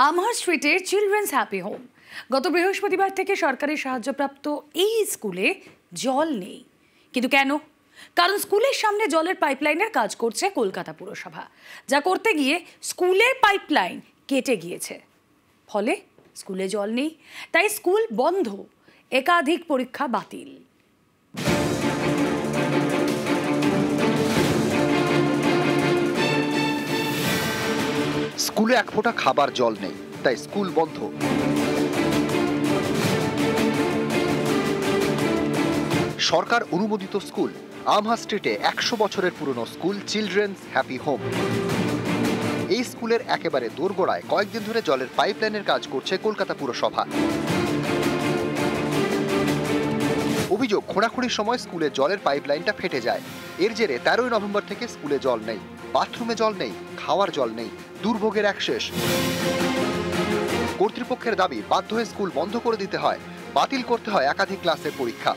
আমার স্ট্রিটের children's happy home গত বৃহস্পতিবার থেকে সরকারি সাহায্যপ্রাপ্ত এই স্কুলে জল নেই। কিন্তু কেন? কারণ স্কুলের সামনে জলের পাইপলাইনের কাজ করছে কলকাতা পুরসভা, যা করতে গিয়ে স্কুলের পাইপলাইন কেটে গিয়েছে। ফলে স্কুলে জল নেই, তাই স্কুল বন্ধ, একাধিক পরীক্ষা বাতিল। স্কুলে এক ফোঁটা খাবার জল নেই, তাই স্কুল বন্ধ। সরকার অনুমোদিত স্কুল আমহা স্ট্রিটে 100 বছরের পুরনো স্কুল চিলড্রেন্স হ্যাপি হোম। এই স্কুলের একেবারে দোরগোড়ায় কয়েকদিন ধরে জলের পাইপলাইনের কাজ করছে কলকাতা পুরসভা। অভিযোগ, খোঁড়াখুড়ির সময় স্কুলে জলের পাইপলাইনটা ফেটে যায়। এর জেরে 13 নভেম্বর থেকে স্কুলে জল নেই, বাথরুমে জল নেই, খাওয়ার জল নেই, দুর্ভোগের এক শেষ। কর্তৃপক্ষের দাবি, বাধ্য হয়ে স্কুল বন্ধ করে দিতে হয়, বাতিল করতে হয় একাধিক ক্লাসের পরীক্ষা।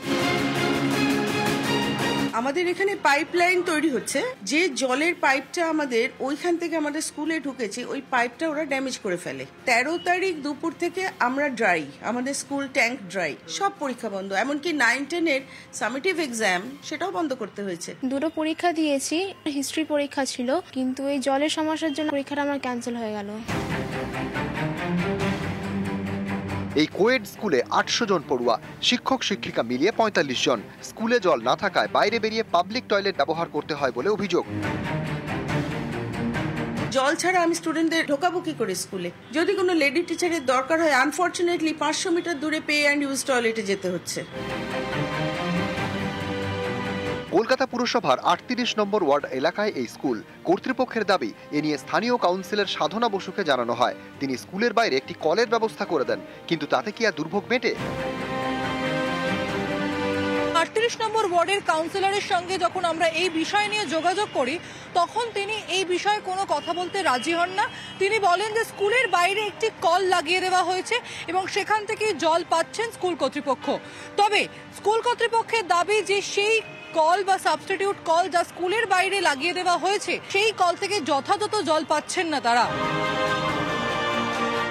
আমাদের এখানে পাইপলাইন তৈরি হচ্ছে, যে জলের পাইপটা আমাদের ওইখান থেকে আমাদের স্কুলে ঢুকেছে, ওই পাইপটা ওরা ড্যামেজ করে ফেলে। 13 তারিখ দুপুর থেকে আমরা ড্রাই, আমাদের স্কুল ট্যাঙ্ক ড্রাই, সব পরীক্ষা বন্ধ, এমনকি 9-10-এর সামেটিভ এক্সাম সেটাও বন্ধ করতে হয়েছে। দুটো পরীক্ষা দিয়েছি, হিস্ট্রি পরীক্ষা ছিল, কিন্তু এই জলের সমস্যার জন্য পরীক্ষাটা আমার ক্যান্সেল হয়ে গেল। এই কোয়েড স্কুলে 800 জন পড়ুয়া, শিক্ষক শিক্ষিকা মিলিয়ে 45 জন। স্কুলে জল না থাকায় বাইরে বেরিয়ে পাবলিক টয়লেট ব্যবহার করতে হয় বলে অভিযোগ। জল ছাড়া আমি স্টুডেন্টদের ঢোকাবো কি করে স্কুলে? যদি কোনো লেডি টিচারের দরকার হয়, আনফরচুনেটলি 500 মিটার দূরে পে অ্যান্ড ইউজ টয়লেটে যেতে হচ্ছে। কলকাতা পুরসভার 38 নম্বর ওয়ার্ড এলাকায় এই স্কুল। কর্তৃপক্ষের দাবি, এ নিয়ে স্থানীয় কাউন্সিলর সাধনা বসুকে জানানো হয়। তিনি স্কুলের বাইরে একটি কলের ব্যবস্থা করে দেন, কিন্তু তাতে কি আর দুর্ভোগ মেটে? 38 নম্বর ওয়ার্ডের কাউন্সিলরের সঙ্গে যখন আমরা এই বিষয় নিয়ে যোগাযোগ করি, তখন তিনি এই বিষয়ে কোনো কথা বলতে রাজি হন না। তিনি বলেন যে স্কুলের বাইরে একটি কল লাগিয়ে দেওয়া হয়েছে এবং সেখান থেকে জল পাচ্ছেন স্কুল কর্তৃপক্ষ। তবে স্কুল কর্তৃপক্ষের দাবি যে সেই কল বা সাবস্টিটিউট কল যা স্কুলের বাইরে লাগিয়ে দেওয়া হয়েছে, সেই কল থেকে যথাযথ জল পাচ্ছেন না তারা।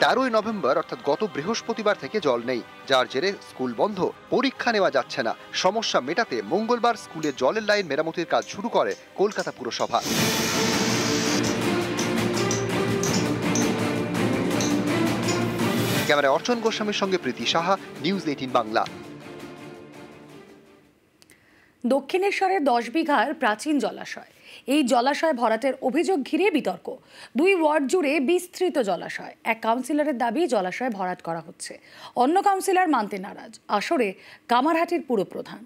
13 নভেম্বর অর্থাৎ গত বৃহস্পতিবার থেকে জল নেই, যার জেরে স্কুল বন্ধ, পরীক্ষা নেওয়া যাচ্ছে না। সমস্যা মেটাতে মঙ্গলবার স্কুলে জলের লাইন মেরামতির কাজ শুরু করে কলকাতা পুরসভা। ক্যামেরায় অর্চন গোস্বামীর সঙ্গে প্রীতি সাহা, নিউজ 18 বাংলা। দক্ষিণেশ্বরের 10 বিঘার প্রাচীন জলাশয়, এই জলাশয় ভরাটের অভিযোগ ঘিরে বিতর্ক। 2 ওয়ার্ড জুড়ে বিস্তৃত জলাশয়। এক কাউন্সিলরের দাবি জলাশয় ভরাট করা হচ্ছে, অন্য কাউন্সিলর মানতে নারাজ। আসরে কামারহাটির পুরপ্রধান।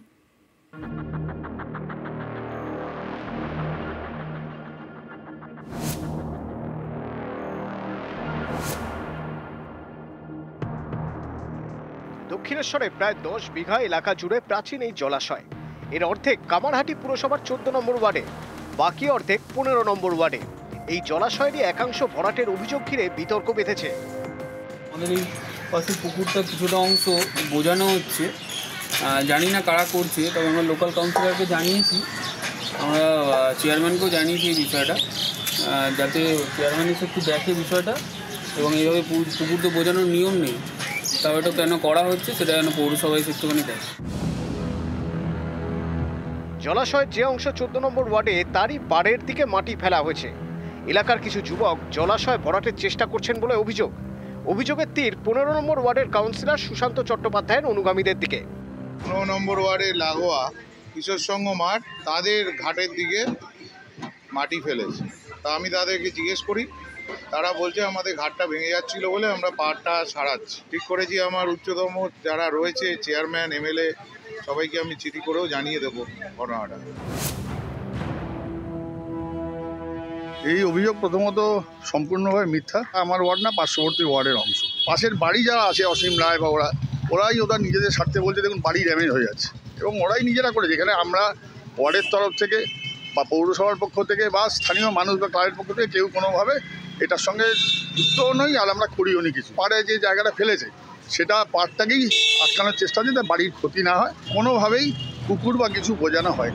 দক্ষিণেশ্বরে প্রায় 10 বিঘা এলাকা জুড়ে প্রাচীন এই জলাশয়। এর অর্ধেক কামারহাটি পুরসভার 14 নম্বর ওয়ার্ডে, বাকি অর্ধেক 15 নম্বর ওয়ার্ডে। এই জলাশয়েরই একাংশ ভরাটের অভিযোগ ঘিরে বিতর্ক বেঁধেছে। আমাদের এই পাশের পুকুরটা কিছুটা অংশ বোঝানো হচ্ছে, জানি না কারা করছে, তবে আমরা লোকাল কাউন্সিলরকে জানিয়েছি, আমরা চেয়ারম্যানকেও জানিয়েছি এই বিষয়টা, যাতে চেয়ারম্যান এসে একটু দেখে বিষয়টা, এবং এইভাবে পুকুর তো বোঝানোর নিয়ম নেই, তাও এটা কেন করা হচ্ছে সেটা যেন পৌরসভায় একটুখানি দেখে। জলাশয়ের যে অংশ 14 নম্বর ওয়ার্ডে, তারই পাড়ের দিকে মাটি ফেলা হয়েছে। এলাকার কিছু যুবক জলাশয় ভরাটের চেষ্টা করছেন বলে অভিযোগ। অভিযোগের তীর 15 নম্বর ওয়ার্ডের কাউন্সিলর সুশান্ত চট্টোপাধ্যায়ের অনুগামীদের দিকে। 15 নম্বর ওয়ার্ডে লাগোয়া কিশোর সংঘ মাঠ, তাদের ঘাটের দিকে মাটি ফেলেছে। তা আমি তাদেরকে জিজ্ঞেস করি, তারা বলছে আমাদের ঘাটটা ভেঙে যাচ্ছিল বলে আমরা পাড়টা সারাচ্ছি। ঠিক করেছি, আমার উচ্চতম যারা রয়েছে চেয়ারম্যান, এমএলএ, সবাইকে আমি চিঠি করেও জানিয়ে দেবো ঘটনাটা। এই অভিযোগ প্রথমত সম্পূর্ণভাবে মিথ্যা। আমার ওয়ার্ড না, পার্শ্ববর্তী ওয়ার্ডের অংশ। পাশের বাড়ি যারা আছে, অসীম রায় বা ওরাই ওদের নিজেদের স্বার্থে বলছে দেখুন বাড়ি ড্যামেজ হয়ে যাচ্ছে, এবং ওরাই নিজেরা করেছে। এখানে আমরা ওয়ার্ডের তরফ থেকে বা পৌরসভার পক্ষ থেকে বা স্থানীয় মানুষ বা ক্লাবের পক্ষ থেকে কেউ কোনোভাবে এটার সঙ্গে যুক্তও নই, আর আমরা করিও নি কিছু। পাড়ে যে জায়গাটা ফেলেছে সেটা পাড়টাকেই আটকানোর চেষ্টা, যাতে বাড়ির ক্ষতি না হয়, কোনোভাবেই পুকুর বা কিছু বোঝানো হয়।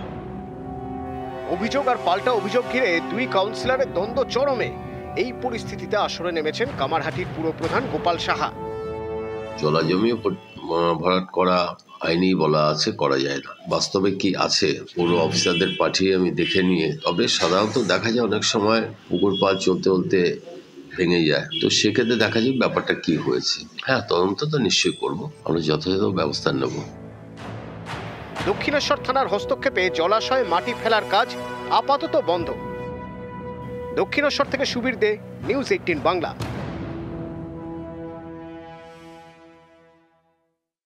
অভিযোগ আর পাল্টা অভিযোগ ঘিরে 2 কাউন্সিলরের দ্বন্দ্ব চরমে। এই পরিস্থিতিতে আসরে নেমেছেন কামারহাটির পুরপ্রধান গোপাল সাহা। জলাজমি ভরাট করা আইনেই বলা আছে করা যায় না, বাস্তবে কি আছে পুরো অফিসারদের পাঠিয়ে আমি দেখে নিয়ে, তবে সাধারণত দেখা যায় অনেক সময় পুকুর পাড় চলতে চলতে ভেঙে যায়, তো সেক্ষেত্রে দেখা যাক ব্যাপারটা কি হয়েছে। হ্যাঁ, তদন্ত তো নিশ্চয়ই করবো, আমরা যথাযথ ব্যবস্থা নেব। দক্ষিণেশ্বর থানার হস্তক্ষেপে জলাশয়ে মাটি ফেলার কাজ আপাতত বন্ধ। দক্ষিণেশ্বর থেকে সুবীর দে, নিউজ 18 বাংলা।